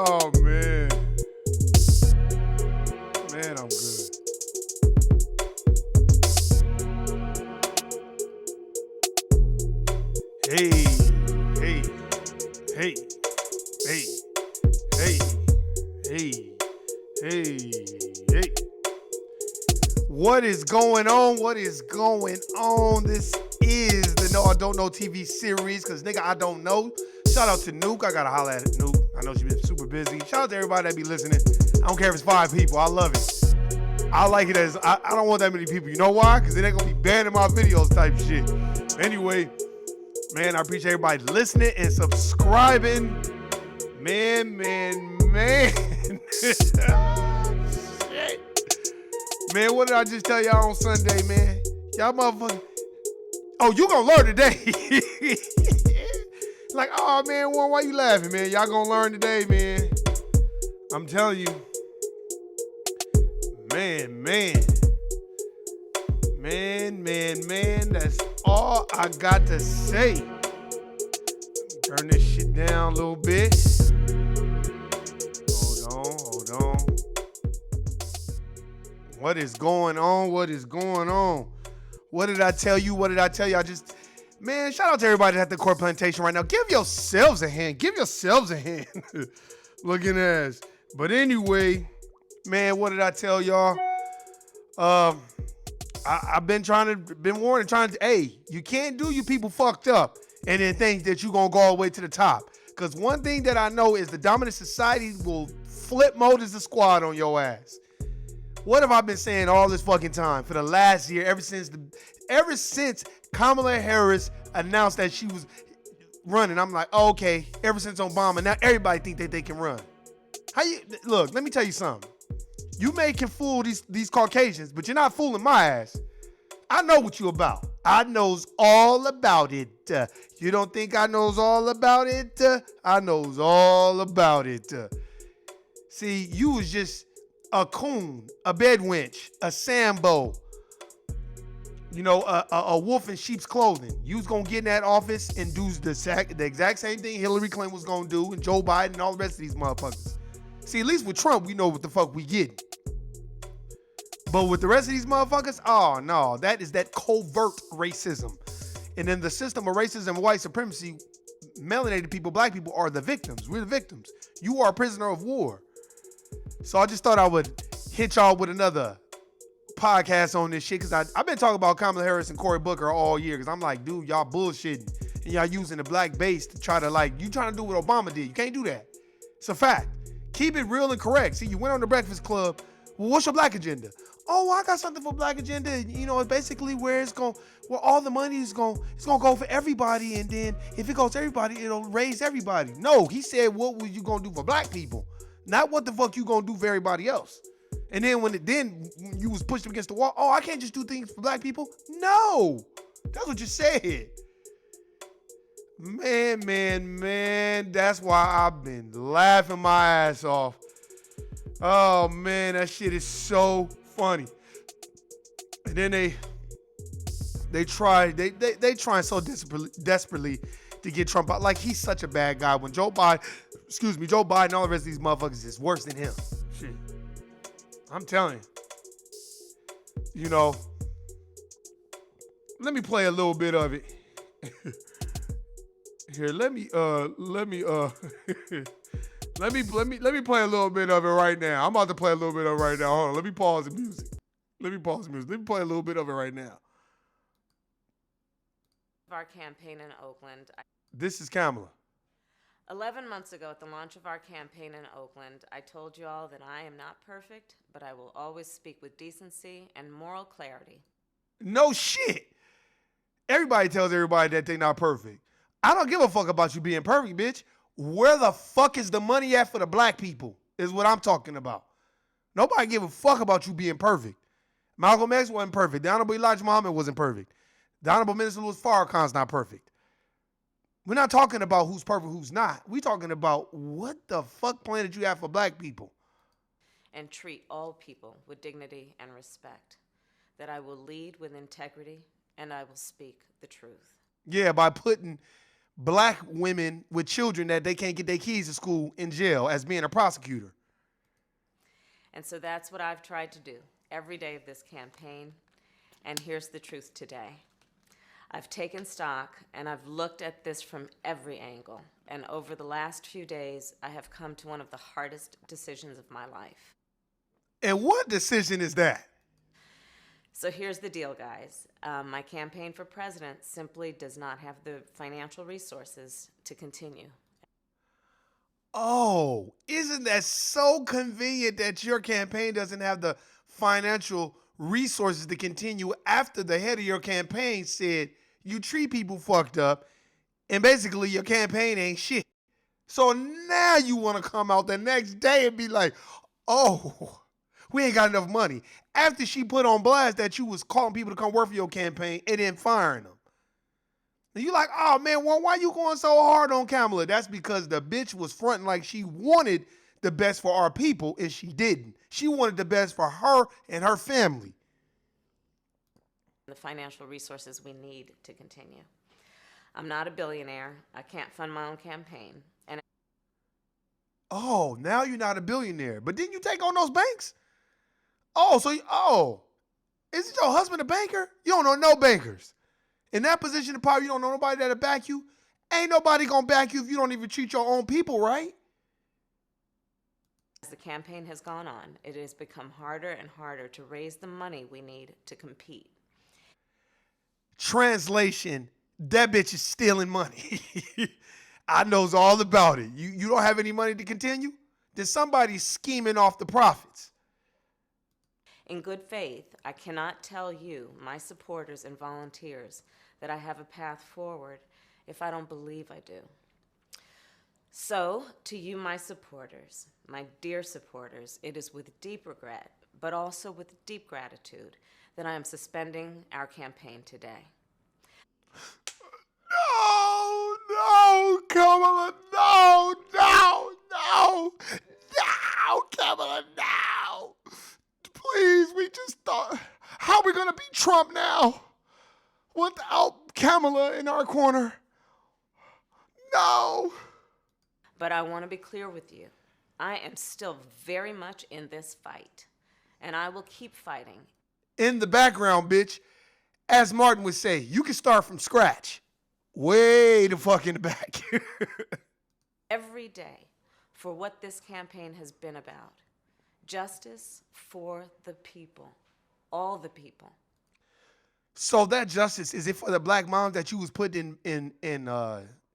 Oh, man. Man, I'm good. Hey, hey, hey, hey, hey, hey, hey, hey. What is going on? What is going on? This is the No I Don't Know TV series, because nigga, I don't know. Shout out to Nuke. I gotta holler at Nuke. I know she's been super busy. Shout out to everybody that be listening. I don't care if it's 5 people. I love it. I like it as, I don't want that many people. You know why? Because then they're gonna be banning my videos type shit. Anyway, man, I appreciate everybody listening and subscribing. Man. Shit. Man, what did I just tell y'all on Sunday, man? Y'all motherfuckers. Oh, you gonna learn today. Like, oh, man, why you laughing, man? Y'all gonna learn today, man. I'm telling you. Man. That's all I got to say. Turn this shit down a little bit. Hold on. What is going on? What did I tell you? Man, shout out to everybody at the Court Plantation right now. Give yourselves a hand. Looking ass. But anyway, man, what did I tell y'all? I've been warning, hey, you can't do you people fucked up and then think that you're going to go all the way to the top. Because one thing that I know is the dominant society will flip mode as the squad on your ass. What have I been saying all this fucking time for the last year, ever since Kamala Harris announced that she was running? I'm like, oh, okay, ever since Obama, now everybody think that they can run. Look, let me tell you something. You can fool these Caucasians, but you're not fooling my ass. I know what you about. I knows all about it. You don't think I knows all about it? I knows all about it. See, you was just a coon, a bedwench, a Sambo, a wolf in sheep's clothing. You was going to get in that office and do the exact same thing Hillary Clinton was going to do, and Joe Biden and all the rest of these motherfuckers. See, at least with Trump, we know what the fuck we getting. But with the rest of these motherfuckers, oh no, that is that covert racism. And in the system of racism and white supremacy, melanated people, black people are the victims. We're the victims. You are a prisoner of war. So I just thought I would hit y'all with another podcast on this shit, because I've been talking about Kamala Harris and Cory Booker all year, because I'm like, dude, y'all bullshitting. And y'all using the black base to try to, you trying to do what Obama did. You can't do that. It's a fact. Keep it real and correct. See, you went on the Breakfast Club. Well, what's your black agenda? Oh, I got something for black agenda. It's basically where all the money it's going to go for everybody. And then if it goes to everybody, it'll raise everybody. No, he said, what were you going to do for black people? Not what the fuck you going to do for everybody else. And then when you was pushed against the wall, oh, I can't just do things for black people. No, that's what you said. Man, that's why I've been laughing my ass off. Oh, man, that shit is so funny. And then they trying so desperately to get Trump out. Like, he's such a bad guy. When Joe Biden and all the rest of these motherfuckers is worse than him. Shit. I'm telling you. Let me play a little bit of it. Here, let me play a little bit of it right now. I'm about to play a little bit of it right now. Hold on, let me pause the music. Let me play a little bit of it right now. Our campaign in Oakland. This is Kamala. 11 months ago, at the launch of our campaign in Oakland, I told you all that I am not perfect, but I will always speak with decency and moral clarity. No shit. Everybody tells everybody that they're not perfect. I don't give a fuck about you being perfect, bitch. Where the fuck is the money at for the black people is what I'm talking about. Nobody give a fuck about you being perfect. Malcolm X wasn't perfect. The Honorable Elijah Muhammad wasn't perfect. The Honorable Minister Louis Farrakhan's not perfect. We're not talking about who's perfect, who's not. We're talking about what the fuck plan did you have for black people? And treat all people with dignity and respect. That I will lead with integrity and I will speak the truth. Yeah, by putting black women with children that they can't get their kids to school in jail as being a prosecutor. And so that's what I've tried to do every day of this campaign. And here's the truth today. I've taken stock and I've looked at this from every angle. And over the last few days, I have come to one of the hardest decisions of my life. And what decision is that? So here's the deal, guys. My campaign for president simply does not have the financial resources to continue. Oh, isn't that so convenient that your campaign doesn't have the financial resources to continue after the head of your campaign said you treat people fucked up and basically your campaign ain't shit. So now you want to come out the next day and be like, oh, we ain't got enough money. After she put on blast that you was calling people to come work for your campaign and then firing them. And you like, oh man, well, why you going so hard on Kamala? That's because the bitch was fronting like she wanted the best for our people and she didn't. She wanted the best for her and her family. The financial resources we need to continue. I'm not a billionaire. I can't fund my own campaign. And Oh, now you're not a billionaire. But didn't you take on those banks? Isn't your husband a banker? You don't know no bankers. In that position of power, you don't know nobody that'll back you. Ain't nobody gonna back you if you don't even treat your own people right. as the campaign has gone on, it has become harder and harder to raise the money we need to compete. Translation, that bitch is stealing money. I knows all about it. You don't have any money to continue? Then somebody's scheming off the profits. In good faith, I cannot tell you, my supporters and volunteers, that I have a path forward if I don't believe I do. So, to you, my supporters, my dear supporters, it is with deep regret, but also with deep gratitude, that I am suspending our campaign today. No, Kamala, no, Kamala, no. Please, we just thought, how are we going to beat Trump now without Kamala in our corner? No. But I want to be clear with you. I am still very much in this fight, and I will keep fighting. In the background, bitch, as Martin would say, you can start from scratch. Way the fuck in the back. Every day for what this campaign has been about. Justice for the people. All the people. So that justice, is it for the black moms that you was put in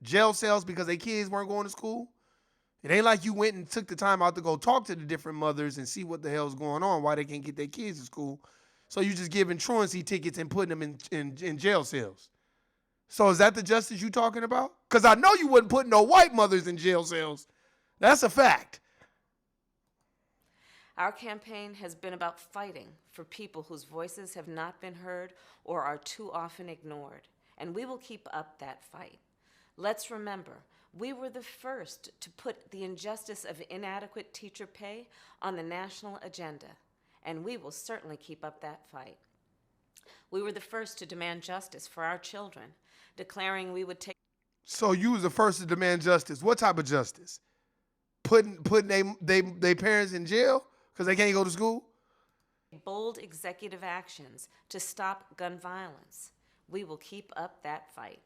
jail cells because their kids weren't going to school? It ain't like you went and took the time out to go talk to the different mothers and see what the hell's going on, why they can't get their kids to school. So you just giving truancy tickets and putting them in jail cells. So is that the justice you talking about? Because I know you wouldn't put no white mothers in jail cells. That's a fact. Our campaign has been about fighting for people whose voices have not been heard or are too often ignored, and we will keep up that fight. Let's remember, we were the first to put the injustice of inadequate teacher pay on the national agenda, and we will certainly keep up that fight. We were the first to demand justice for our children, declaring we would take... So you was the first to demand justice. What type of justice? Putting they parents in jail because they can't go to school? bold executive actions to stop gun violence. We will keep up that fight.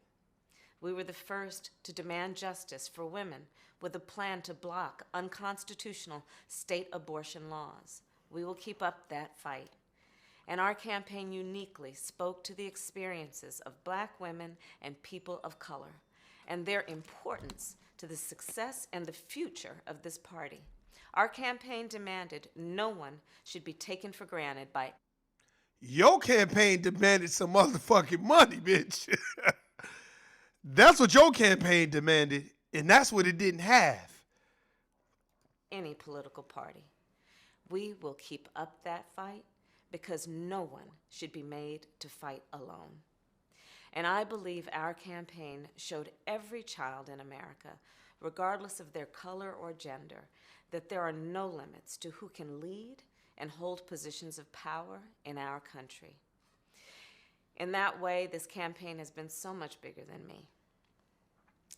We were the first to demand justice for women with a plan to block unconstitutional state abortion laws. We will keep up that fight. And our campaign uniquely spoke to the experiences of Black women and people of color and their importance to the success and the future of this party. Our campaign demanded no one should be taken for granted by... Your campaign demanded some motherfucking money, bitch. That's what your campaign demanded, and that's what it didn't have. any political party. We will keep up that fight because no one should be made to fight alone. And I believe our campaign showed every child in America, regardless of their color or gender, that there are no limits to who can lead and hold positions of power in our country. In that way, this campaign has been so much bigger than me.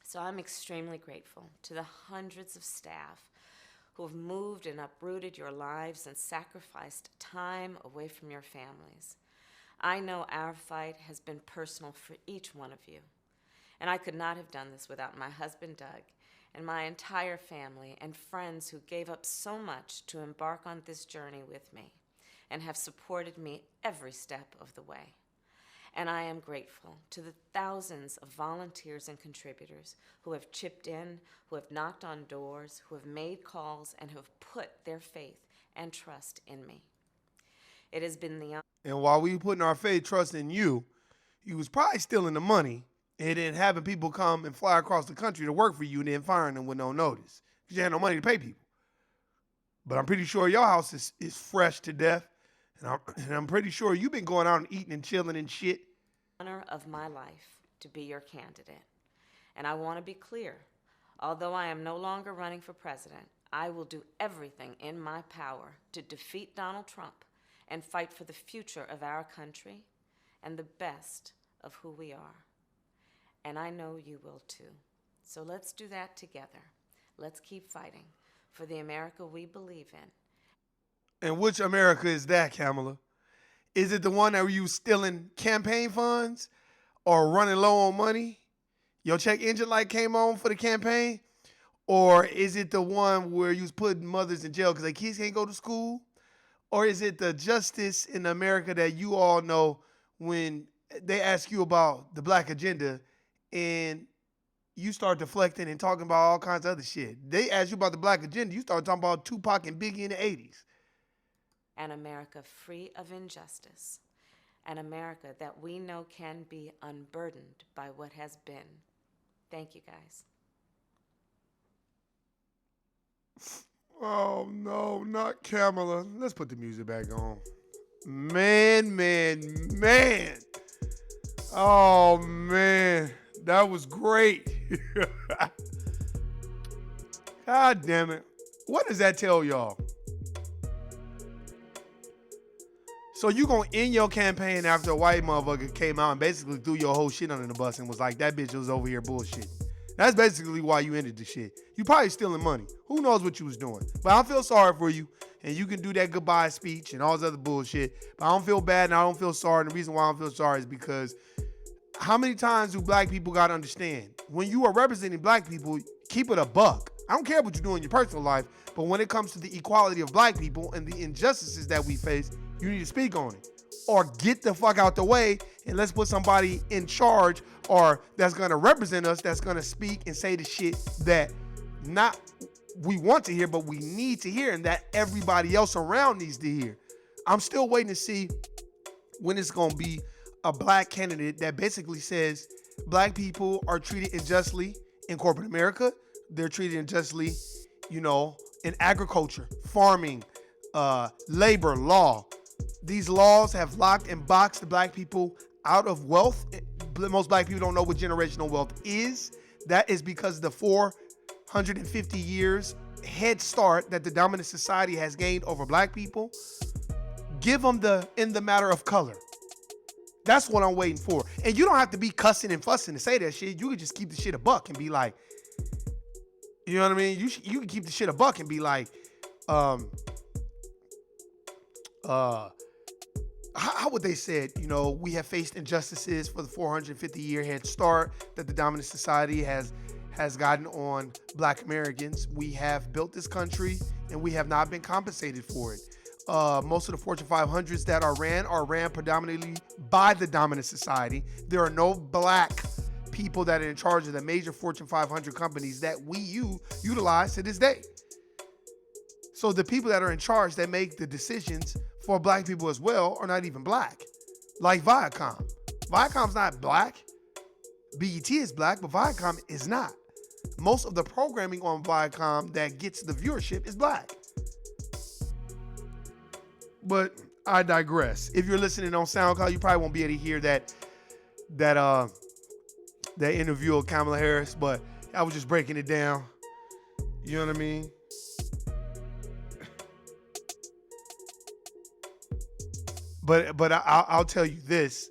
So I'm extremely grateful to the hundreds of staff who have moved and uprooted your lives and sacrificed time away from your families. I know our fight has been personal for each one of you, and I could not have done this without my husband, Doug, and my entire family and friends who gave up so much to embark on this journey with me and have supported me every step of the way. And I am grateful to the thousands of volunteers and contributors who have chipped in, who have knocked on doors, who have made calls, and who have put their faith and trust in me. It has been the And while we putting our faith, trust in you, you was probably stealing the money and then having people come and fly across the country to work for you and then firing them with no notice because you had no money to pay people. But I'm pretty sure your house is fresh to death. And I'm pretty sure you've been going out and eating and chilling and shit. honor of my life to be your candidate. And I want to be clear. Although I am no longer running for president, I will do everything in my power to defeat Donald Trump and fight for the future of our country and the best of who we are. And I know you will too. So let's do that together. Let's keep fighting for the America we believe in. And which America is that, Kamala? Is it the one that you stealing campaign funds or running low on money? Your check engine light came on for the campaign? Or is it the one where you was putting mothers in jail because their kids can't go to school? Or is it the justice in America that you all know when they ask you about the black agenda and you start deflecting and talking about all kinds of other shit? They ask you about the black agenda, you start talking about Tupac and Biggie in the 80s. An America free of injustice. An America that we know can be unburdened by what has been. Thank you, guys. Oh, no, not Kamala. Let's put the music back on. Man. Oh, man. That was great. God damn it. What does that tell y'all? So you gonna end your campaign after a white motherfucker came out and basically threw your whole shit under the bus and was like, that bitch was over here bullshit. That's basically why you ended the shit. You probably stealing money. Who knows what you was doing? But I feel sorry for you, and you can do that goodbye speech and all this other bullshit. But I don't feel bad and I don't feel sorry. And the reason why I don't feel sorry is because how many times do black people gotta understand? When you are representing black people, keep it a buck. I don't care what you do in your personal life, but when it comes to the equality of black people and the injustices that we face, you need to speak on it. Or get the fuck out the way and let's put somebody in charge or that's gonna represent us, that's gonna speak and say the shit that not we want to hear, but we need to hear and that everybody else around needs to hear. I'm still waiting to see when it's gonna be a black candidate that basically says black people are treated unjustly in corporate America. They're treated unjustly, in agriculture, farming, labor, law. These laws have locked and boxed the black people out of wealth. Most black people don't know what generational wealth is. That is because of the 450 years head start that the dominant society has gained over black people. Give them in the matter of color. That's what I'm waiting for. And you don't have to be cussing and fussing to say that shit. You can just keep the shit a buck and be like, you know what I mean? You can keep the shit a buck and be like, how would they say it? We have faced injustices for the 450-year head start that the dominant society has gotten on black Americans. We have built this country and we have not been compensated for it. Most of the Fortune 500s that are ran predominantly by the dominant society. There are no black people that are in charge of the major Fortune 500 companies that we utilize to this day. So the people that are in charge that make the decisions for black people as well are not even black. Like Viacom. Viacom's not black. BET is black, but Viacom is not. Most of the programming on Viacom that gets the viewership is black. But I digress. If you're listening on SoundCloud, you probably won't be able to hear that interview of Kamala Harris, but I was just breaking it down. You know what I mean? But I'll tell you this.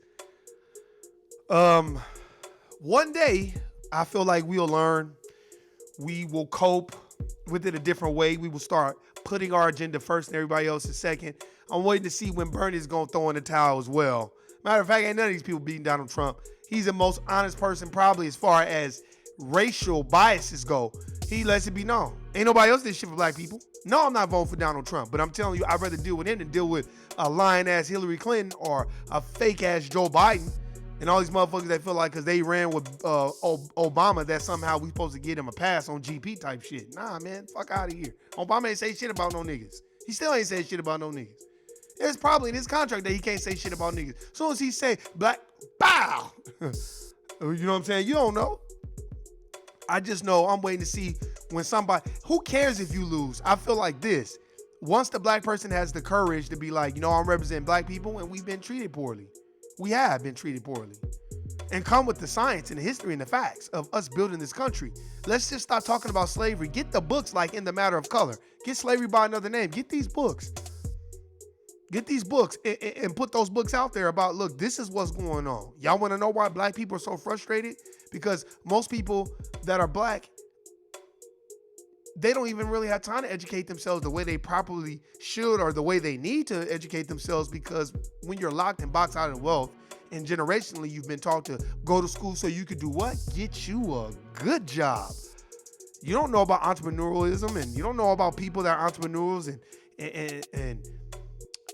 One day, I feel like we'll learn. We will cope with it a different way. We will start putting our agenda first and everybody else's second. I'm waiting to see when Bernie's going to throw in the towel as well. Matter of fact, ain't none of these people beating Donald Trump. He's the most honest person probably as far as racial biases go. He lets it be known. Ain't nobody else did shit for black people. No, I'm not voting for Donald Trump, but I'm telling you, I'd rather deal with him than deal with a lying-ass Hillary Clinton or a fake-ass Joe Biden and all these motherfuckers that feel like because they ran with Obama that somehow we supposed to get him a pass on GP type shit. Nah, man, fuck out of here. Obama ain't say shit about no niggas. He still ain't say shit about no niggas. It's probably in his contract that he can't say shit about niggas. As soon as he say black, bow. You know what I'm saying? You don't know. I just know I'm waiting to see when somebody, who cares if you lose? I feel like this. Once the black person has the courage to be like, you know, I'm representing black people and we've been treated poorly. We have been treated poorly. And come with the science and the history and the facts of us building this country. Let's just stop talking about slavery. Get the books like In the Matter of Color. Get Slavery by Another Name. Get these books. Get these books and put those books out there about, look, this is what's going on. Y'all want to know why black people are so frustrated? Because most people that are black, they don't even really have time to educate themselves the way they properly should or the way they need to educate themselves, because when you're locked and boxed out of wealth and generationally you've been taught to go to school so you could do what? Get you a good job. You don't know about entrepreneurialism and you don't know about people that are entrepreneurs and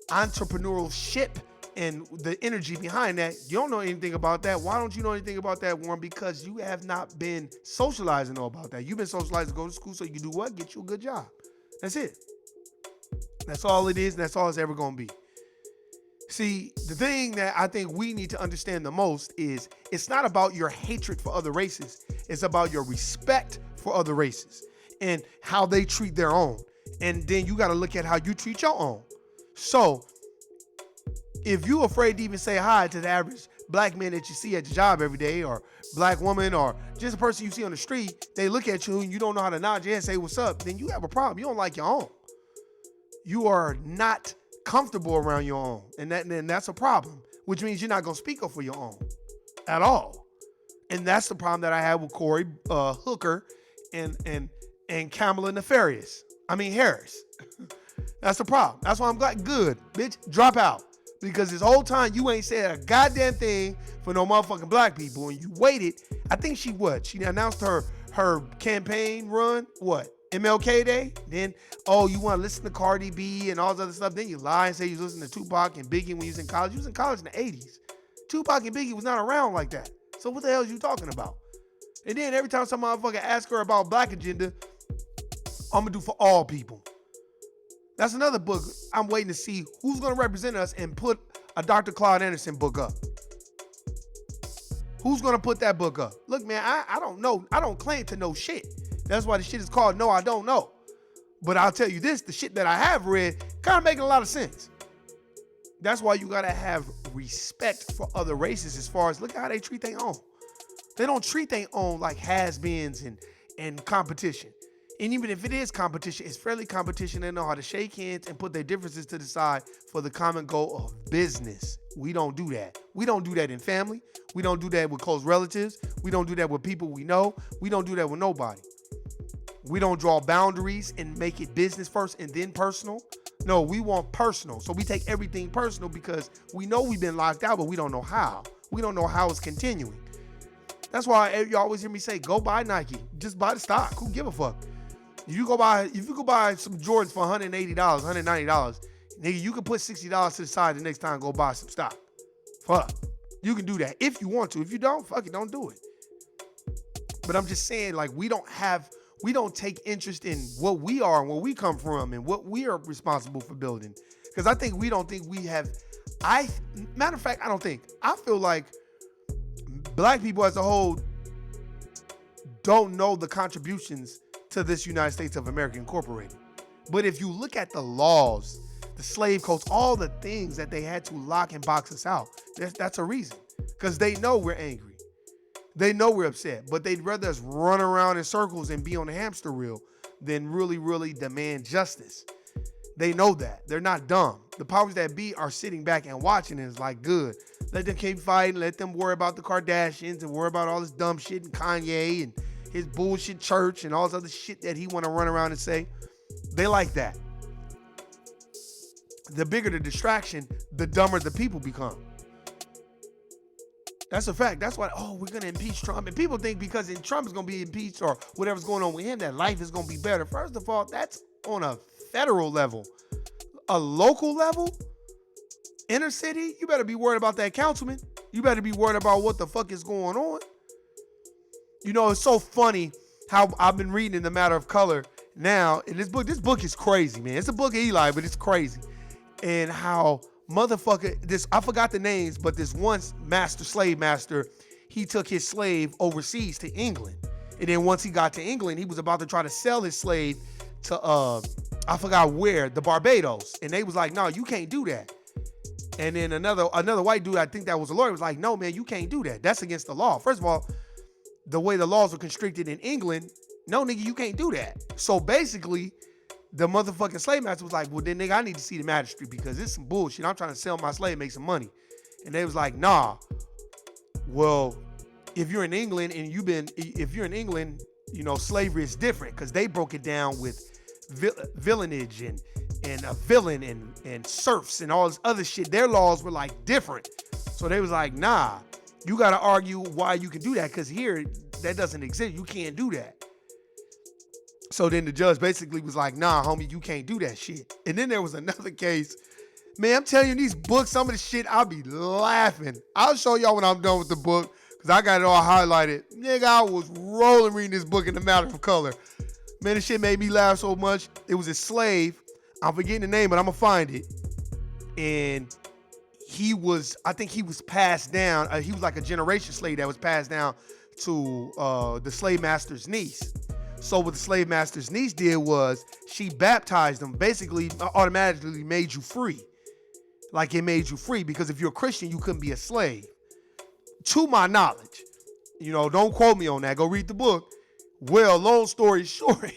entrepreneurship and the energy behind that. You don't know anything about that. Why don't you know anything about that, Warren? Because you have not been socialized to know about that. You've been socialized to go to school so you can do what? Get you a good job. That's it. That's all it is, and that's all it's ever going to be. See, the thing that I think we need to understand the most is it's not about your hatred for other races. It's about your respect for other races and how they treat their own. And then you got to look at how you treat your own. So if you're afraid to even say hi to the average black man that you see at your job every day, or black woman, or just a person you see on the street, they look at you and you don't know how to nod your head and say what's up, then you have a problem. You don't like your own. You are not comfortable around your own. And that's a problem, which means you're not going to speak up for your own at all. And that's the problem that I had with Cory Hooker and Kamala Harris. That's the problem. That's why I'm glad. Good, bitch, drop out. Because this whole time you ain't said a goddamn thing for no motherfucking black people, and you waited. I think she announced her campaign run, MLK Day? Then, you want to listen to Cardi B and all this other stuff. Then you lie and say you listen to Tupac and Biggie when you was in college. You was in college in the 80s. Tupac and Biggie was not around like that. So what the hell is you talking about? And then every time some motherfucker asks her about black agenda, I'm going to do for all people. That's another book I'm waiting to see who's going to represent us and put a Dr. Claude Anderson book up. Who's going to put that book up? Look, man, I don't know. I don't claim to know shit. That's why the shit is called No, I Don't Know. But I'll tell you this, the shit that I have read kind of making a lot of sense. That's why you got to have respect for other races as far as look at how they treat their own. They don't treat their own like has-beens and competition. And even if it is competition, it's fairly competition. They know how to shake hands and put their differences to the side for the common goal of business. We don't do that. We don't do that in family. We don't do that with close relatives. We don't do that with people we know. We don't do that with nobody. We don't draw boundaries and make it business first and then personal. No, we want personal. So we take everything personal because we know we've been locked out, but we don't know how. We don't know how it's continuing. That's why you always hear me say, go buy Nike. Just buy the stock. Who give a fuck? If you go buy some Jordans for $180, $190, nigga, you can put $60 to the side the next time, go buy some stock. Fuck. You can do that if you want to. If you don't, fuck it, don't do it. But I'm just saying, like, we don't take interest in what we are and where we come from and what we are responsible for building. Because we don't think we have, matter of fact, I feel like black people as a whole don't know the contributions to this United States of America Incorporated. But if you look at the laws, the slave codes, all the things that they had to lock and box us out, that's a reason. Because they know we're angry. They know we're upset, but they'd rather us run around in circles and be on the hamster wheel than really, really demand justice. They know that. They're not dumb. The powers that be are sitting back and watching and it's like, good. Let them keep fighting. Let them worry about the Kardashians and worry about all this dumb shit and Kanye and his bullshit church and all this other shit that he want to run around and say. They like that. The bigger the distraction, the dumber the people become. That's a fact. That's why, we're going to impeach Trump. And people think because Trump is going to be impeached or whatever's going on with him, that life is going to be better. First of all, that's on a federal level. A local level, inner city, you better be worried about that councilman. You better be worried about what the fuck is going on. You know, it's so funny how I've been reading in The Matter of Color now. In this book is crazy, man. It's a book of Eli, but it's crazy. And how I forgot the names, but this one slave master, he took his slave overseas to England. And then once he got to England, he was about to try to sell his slave to, I forgot where, the Barbados. And they was like, no, you can't do that. And then another white dude, I think that was a lawyer, was like, no, man, you can't do that. That's against the law. First of all, the way the laws were constricted in England, no, nigga, you can't do that. So basically, the motherfucking slave master was like, well, then, nigga, I need to see the magistrate because it's some bullshit. I'm trying to sell my slave, make some money. And they was like, nah. Well, if you're in England, you know, slavery is different because they broke it down with villainage and a villain and serfs and all this other shit. Their laws were like different. So they was like, nah, you got to argue why you can do that because here, that doesn't exist. You can't do that. So then the judge basically was like, nah, homie, you can't do that shit. And then there was another case. Man, I'm telling you, these books, some of the shit, I'll be laughing. I'll show y'all when I'm done with the book because I got it all highlighted. Nigga, I was rolling reading this book in The Matter of Color. Man, this shit made me laugh so much. It was a slave. I'm forgetting the name, but I'm going to find it. And I think he was passed down. He was like a generation slave that was passed down to the slave master's niece. So what the slave master's niece did was she baptized him, basically automatically made you free. Like it made you free because if you're a Christian, you couldn't be a slave. To my knowledge, you know, don't quote me on that. Go read the book. Well, long story short,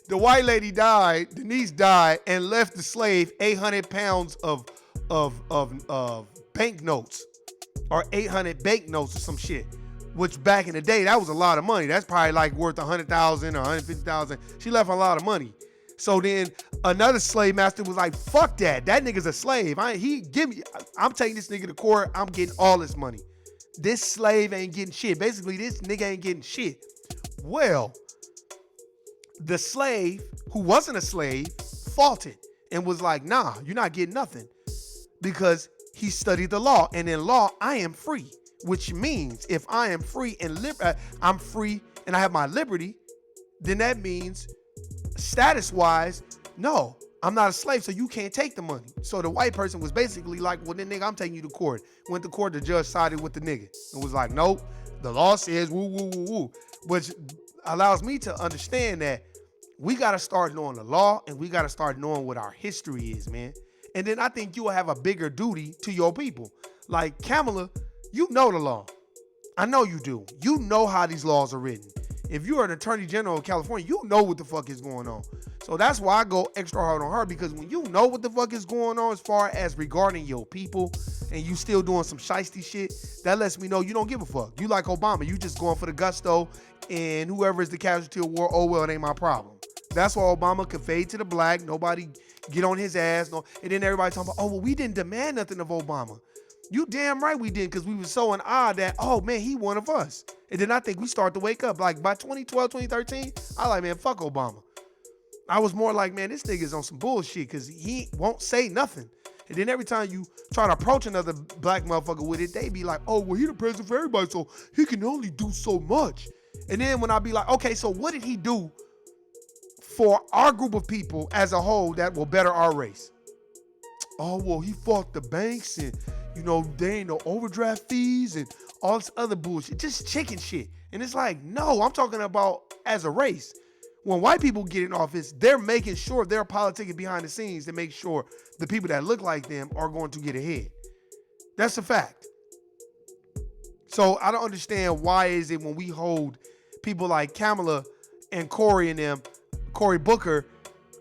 the white lady died, the niece died, and left the slave 800 pounds of banknotes or 800 banknotes or some shit. Which back in the day, that was a lot of money. That's probably like worth 100,000 or 150,000. She left a lot of money. So then another slave master was like, fuck that. That nigga's a slave. I'm taking this nigga to court. I'm getting all this money. This slave ain't getting shit. Basically, this nigga ain't getting shit. Well, the slave who wasn't a slave fought it and was like, nah, you're not getting nothing because he studied the law. And in law, I am free. Which means if I am free and I'm free and I have my liberty, then that means status-wise, no, I'm not a slave, so you can't take the money. So the white person was basically like, well, then nigga, I'm taking you to court. Went to court, the judge sided with the nigga and was like, nope, the law says woo, woo, woo, woo. Which allows me to understand that we got to start knowing the law and we got to start knowing what our history is, man. And then I think you will have a bigger duty to your people. Like Kamala, you know the law. I know you do. You know how these laws are written. If you're an attorney general of California, you know what the fuck is going on. So that's why I go extra hard on her, because when you know what the fuck is going on as far as regarding your people and you still doing some shiesty shit, that lets me know you don't give a fuck. You like Obama. You just going for the gusto, and whoever is the casualty of war, oh well, it ain't my problem. That's why Obama could fade to the black. Nobody get on his ass. No, and then everybody talking about, oh, well, we didn't demand nothing of Obama. You damn right we did, because we were so in awe that, oh, man, he one of us. And then I think we start to wake up. Like by 2012, 2013, I like, man, fuck Obama. I was more like, man, this nigga's on some bullshit because he won't say nothing. And then every time you try to approach another black motherfucker with it, they be like, oh, well, he the president for everybody, so he can only do so much. And then when I be like, okay, so what did he do for our group of people as a whole that will better our race? Oh, well, he fought the banks and, you know, there ain't no overdraft fees and all this other bullshit. Just chicken shit. And it's like, no, I'm talking about as a race. When white people get in office, they're making sure they're politicking behind the scenes to make sure the people that look like them are going to get ahead. That's a fact. So I don't understand why is it when we hold people like Kamala and Cory and them, Cory Booker,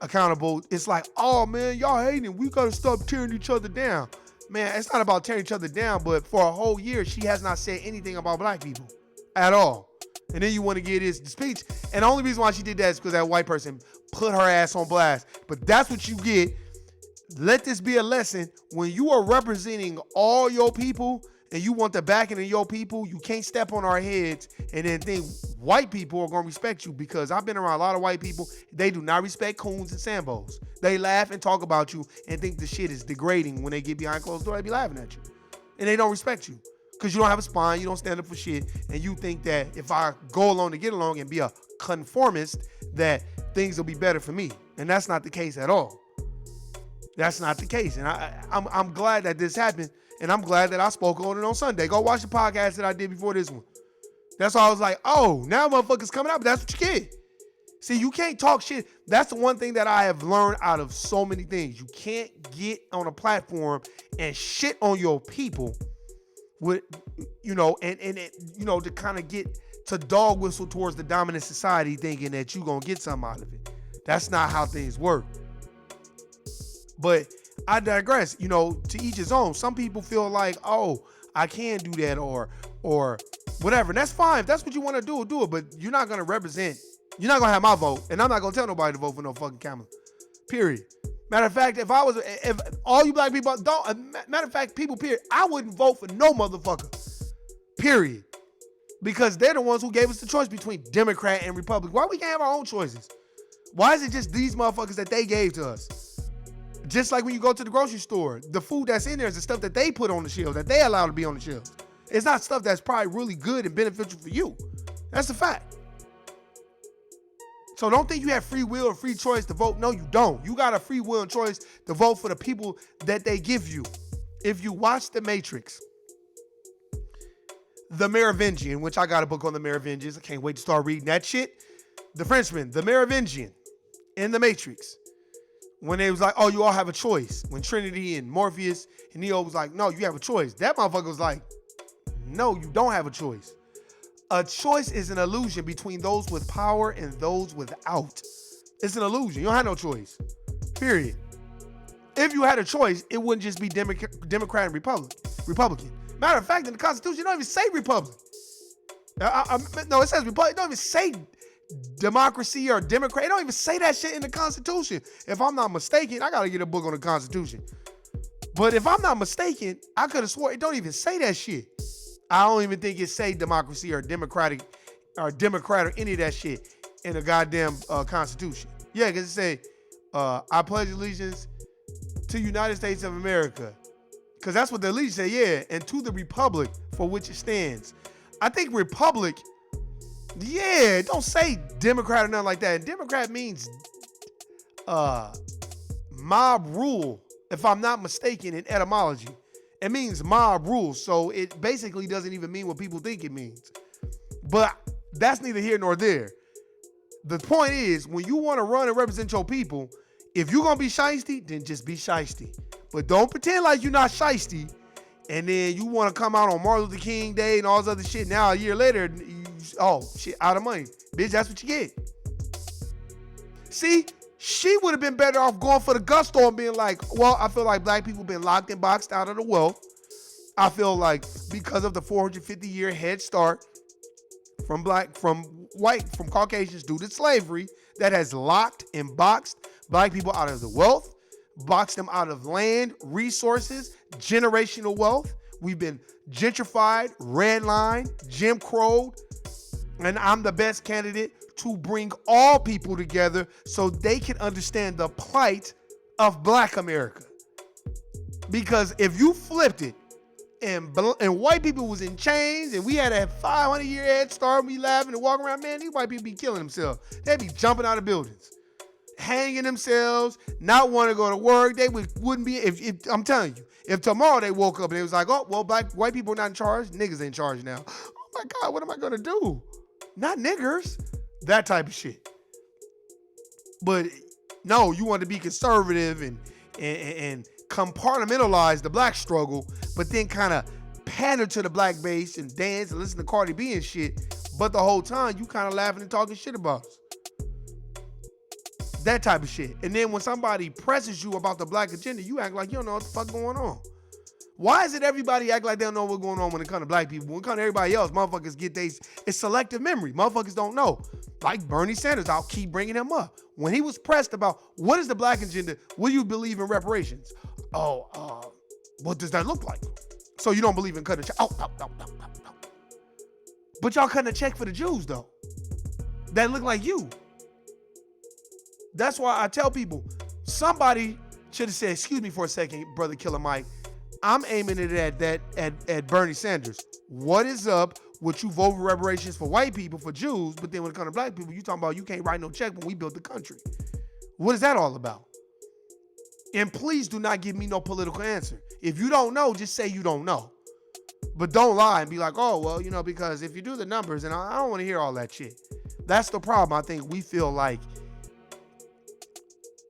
accountable, it's like, oh man, y'all hating, we gotta stop tearing each other down. man, it's not about tearing each other down, but for a whole year, she has not said anything about black people at all. And then you want to get his speech. And the only reason why she did that is because that white person put her ass on blast. But that's what you get. Let this be a lesson. When you are representing all your people and you want the backing of your people, you can't step on our heads and then think white people are going to respect you, because I've been around a lot of white people. They do not respect coons and sambos. They laugh and talk about you and think the shit is degrading when they get behind closed doors. They be laughing at you. And they don't respect you because you don't have a spine. You don't stand up for shit. And you think that if I go along to get along and be a conformist, that things will be better for me. And that's not the case at all. That's not the case. And I'm glad that this happened. And I'm glad that I spoke on it on Sunday. Go watch the podcast that I did before this one. That's why I was like, oh, now motherfuckers coming out, but that's what you get. See, you can't talk shit. That's the one thing that I have learned out of so many things. You can't get on a platform and shit on your people with, to kind of get to dog whistle towards the dominant society thinking that you're going to get something out of it. That's not how things work. But I digress, to each his own. Some people feel like, oh, I can do that or whatever. And that's fine. If that's what you want to do it. But you're not going to represent. You're not going to have my vote. And I'm not going to tell nobody to vote for no fucking Kamala. Period. Matter of fact, if all you black people don't, matter of fact, people, period, I wouldn't vote for no motherfucker. Period. Because they're the ones who gave us the choice between Democrat and Republican. Why we can't have our own choices? Why is it just these motherfuckers that they gave to us? Just like when you go to the grocery store, the food that's in there is the stuff that they put on the shelves, that they allow to be on the shelves. It's not stuff that's probably really good and beneficial for you. That's a fact. So don't think you have free will or free choice to vote. No, you don't. You got a free will and choice to vote for the people that they give you. If you watch The Matrix, The Merovingian, which I got a book on the Merovingians. I can't wait to start reading that shit. The Frenchman, The Merovingian, in The Matrix. When they was like, oh, you all have a choice. When Trinity and Morpheus and Neo was like, no, you have a choice. That motherfucker was like, no, you don't have a choice. A choice is an illusion between those with power and those without. It's an illusion. You don't have no choice. Period. If you had a choice, it wouldn't just be Democrat and Republican. Matter of fact, in the Constitution, it don't even say Republic. No, it says Republic. It don't even say democracy or Democrat. It don't even say that shit in the Constitution. If I'm not mistaken, I got to get a book on the Constitution. But if I'm not mistaken, I could have swore it don't even say that shit. I don't even think it say democracy or Democratic or Democrat or any of that shit in the goddamn Constitution. Yeah, because it say, I pledge allegiance to the United States of America. Because that's what the allegiance say, yeah. And to the republic for which it stands. I think republic, yeah, don't say Democrat or nothing like that. Democrat means mob rule, if I'm not mistaken, in etymology. It means mob rule, so it basically doesn't even mean what people think it means. But that's neither here nor there. The point is, when you want to run and represent your people, if you're going to be shiesty, then just be shiesty. But don't pretend like you're not shiesty, and then you want to come out on Martin Luther King Day and all this other shit. Now, a year later, shit, out of money. Bitch, that's what you get. See? She would have been better off going for the gusto and being like, well, I feel like black people been locked and boxed out of the wealth. I feel like because of the 450-year head start from Caucasians due to slavery that has locked and boxed black people out of the wealth, boxed them out of land, resources, generational wealth. We've been gentrified, redlined, Jim Crowed, and I'm the best candidate to bring all people together so they can understand the plight of Black America. Because if you flipped it and white people was in chains and we had a 500-year head start and we laughing and walking around, man, these white people be killing themselves. They'd be jumping out of buildings, hanging themselves, not want to go to work. They wouldn't be, if I'm telling you, if tomorrow they woke up and it was like, oh, well, white people are not in charge, niggas in charge now. Oh my God, what am I gonna do? Not niggers. That type of shit. But no, you want to be conservative and compartmentalize the black struggle, but then kind of pander to the black base and dance and listen to Cardi B and shit. But the whole time you kind of laughing and talking shit about us. That type of shit. And then when somebody presses you about the black agenda, you act like you don't know what the fuck going on. Why is it everybody act like they don't know what's going on when it comes to black people? When it comes to everybody else, motherfuckers get it's selective memory. Motherfuckers don't know. Like Bernie Sanders, I'll keep bringing him up. When he was pressed about what is the black agenda, will you believe in reparations? What does that look like? So you don't believe in cutting a check? No. But y'all cutting a check for the Jews, though. That look like you. That's why I tell people, somebody should have said, excuse me for a second, Brother Killer Mike. I'm aiming it at Bernie Sanders. What is up with you vote for reparations for white people, for Jews, but then when it comes to black people, you talking about you can't write no check when we built the country. What is that all about? And please do not give me no political answer. If you don't know, just say you don't know. But don't lie and be like, oh, well, because if you do the numbers, and I don't want to hear all that shit. That's the problem. I think we feel like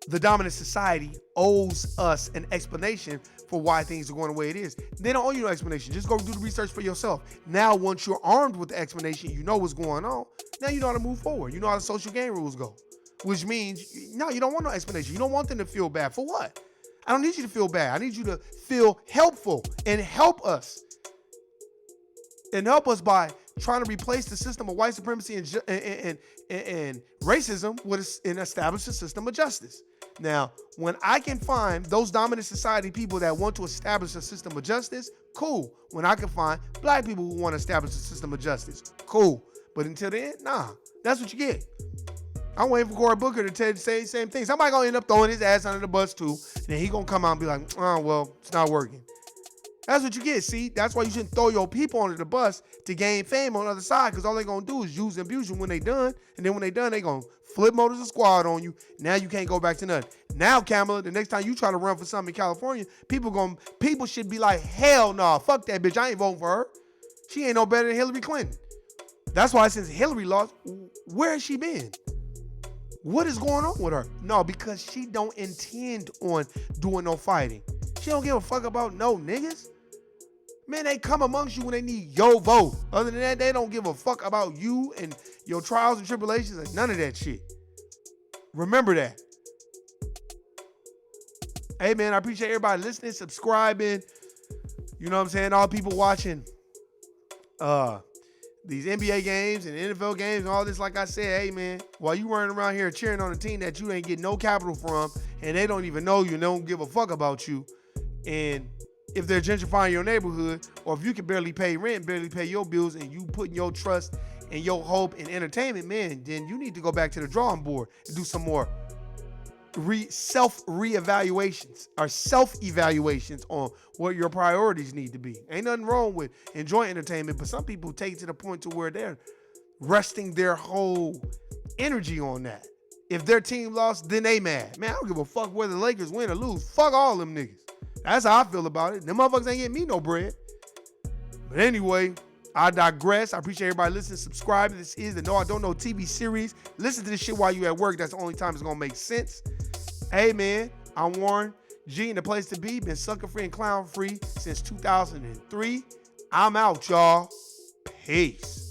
the dominant society owes us an explanation for why things are going the way it is. They don't owe you no explanation. Just go do the research for yourself. Now, once you're armed with the explanation, you know what's going on. Now you know how to move forward. You know how the social game rules go. Which means, no, you don't want no explanation. You don't want them to feel bad. For what? I don't need you to feel bad. I need you to feel helpful and help us. And help us by trying to replace the system of white supremacy and racism and establish a system of justice. Now, when I can find those dominant society people that want to establish a system of justice, cool. When I can find black people who want to establish a system of justice, cool. But until then, nah, that's what you get. I'm waiting for Cory Booker to say the same thing. Somebody gonna end up throwing his ass under the bus too, and then he gonna come out and be like, oh, well, it's not working. That's what you get, see? That's why you shouldn't throw your people under the bus to gain fame on the other side, because all they're going to do is use and abuse you when they done, and then when they done, they going to flip motors of squad on you. Now you can't go back to nothing. Now, Kamala, the next time you try to run for something in California, people should be like, hell no, fuck that bitch, I ain't voting for her. She ain't no better than Hillary Clinton. That's why since Hillary lost, where has she been? What is going on with her? No, because she don't intend on doing no fighting. She don't give a fuck about no niggas. Man, they come amongst you when they need your vote. Other than that, they don't give a fuck about you and your trials and tribulations and none of that shit. Remember that. Hey, man, I appreciate everybody listening, subscribing. You know what I'm saying? All people watching these NBA games and NFL games and all this. Like I said, hey, man, while you running around here cheering on a team that you ain't getting no capital from and they don't even know you and they don't give a fuck about you, and if they're gentrifying your neighborhood, or if you can barely pay rent, barely pay your bills, and you putting your trust and your hope in entertainment, man, then you need to go back to the drawing board and do some more self-evaluations on what your priorities need to be. Ain't nothing wrong with enjoying entertainment, but some people take it to the point to where they're resting their whole energy on that. If their team lost, then they mad. Man, I don't give a fuck whether the Lakers win or lose. Fuck all them niggas. That's how I feel about it. Them motherfuckers ain't getting me no bread. But anyway, I digress. I appreciate everybody listening, subscribing. This is the No I Don't Know TV series. Listen to this shit while you at work. That's the only time it's going to make sense. Hey, man, I'm Warren G, and the place to be. Been sucker free and clown free since 2003. I'm out, y'all. Peace.